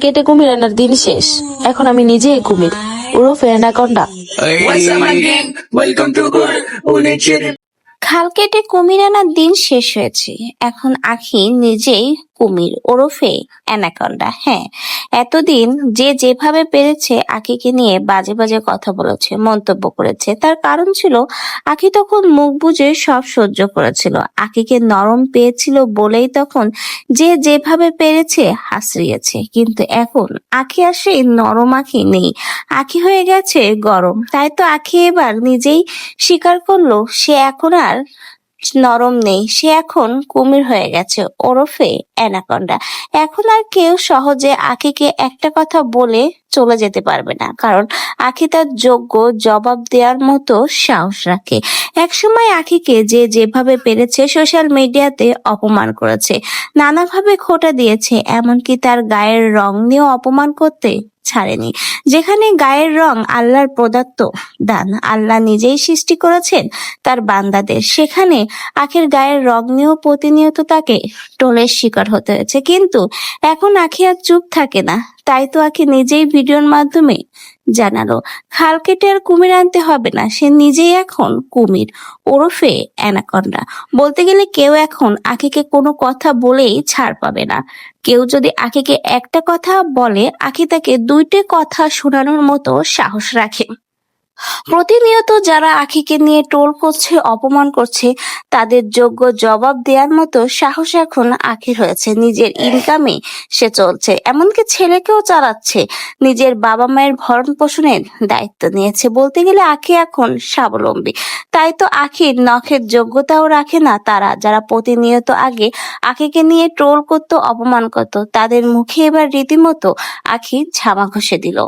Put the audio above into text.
কেটে কুমির আনার দিন শেষ, এখন আমি নিজেই কুমির, ওরফে অ্যানাকোন্ডা। খাল কেটে কুমির আনার দিন শেষ হয়েছে, এখন আখি নিজেই কুমির ওরফে অ্যানাকোন্ডা। হ্যাঁ, এতদিন যে যেভাবে পেরেছে আখিকে নিয়ে বাজে বাজে কথা বলেছে, মন্তব্য করেছে, তার কারণ ছিল আখি তখন মুখ বুজে সব সহ্য করেছিল। আখিকে নরম পেয়েছিল বলেই তখন যে যেভাবে পেরেছে হাসরিয়েছে। কিন্তু এখন আখি আর সেই নরম আখি নেই, আখি হয়ে গেছে গরম। তাই তো আখি এবার নিজেই স্বীকার করলো সে এখন আর নরম নেই, সে এখন কুমির হয়ে গেছে ওরফে অ্যানাকোন্ডা। এখন আর কেউ সহজে আখিকে একটা কথা বলে চলে যেতে পারবে না, কারণ আখি তার যোগ্য জবাব দেওয়ার মতো সাহস রাখে। একসময় আখিকে যে যেভাবে পেরেছে সোশ্যাল মিডিয়াতে অপমান করেছে, নানাভাবে খোঁটা দিয়েছে, এমনকি তার গায়ের রং নিয়েও অপমান করতে ছাড়েনি। যেখানে গায়ের রং আল্লাহর প্রদত্ত দান, আল্লাহ নিজেই সৃষ্টি করেছেন তার বান্দাদের, সেখানে আখির গায়ের রং নিয়েও প্রতিনিয়ত তাকে টোলের শিকার হতে হয়েছে। কিন্তু এখন আখি আর চুপ থাকে না, তাই তো আখি নিজেই ভিডিওর মাধ্যমে জানালো খাল কেটে আর কুমির আনতে হবে না, সে নিজেই এখন কুমির ওরফে অ্যানাকোন্ডা। বলতে গেলে কেউ এখন আখিকে কোনো কথা বলেই ছাড় পাবে না। কেউ যদি আখিকে একটা কথা বলে, আখি তাকে দুইটা কথা শোনানোর মতো সাহস রাখে। প্রতিনিয়ত যারা আখিকে নিয়ে ট্রোল করছে, অপমান করছে, তাদের যোগ্য জবাব দেওয়ার মতো সাহস এখন আখির হয়েছে। নিজের ইনকামে সে চলছে, এমনকি ছেলেকেও চালাচ্ছে, নিজের বাবা মায়ের ভরণ পোষণের দায়িত্ব নিয়েছে। বলতে গেলে আখি এখন স্বাবলম্বী। তাই তো আখির নখের যোগ্যতাও রাখে না তারা, যারা প্রতিনিয়ত আগে আখিকে নিয়ে ট্রোল করতো, অপমান করতো, তাদের মুখে এবার রীতিমতো আখি ঝামা ঘষে দিল।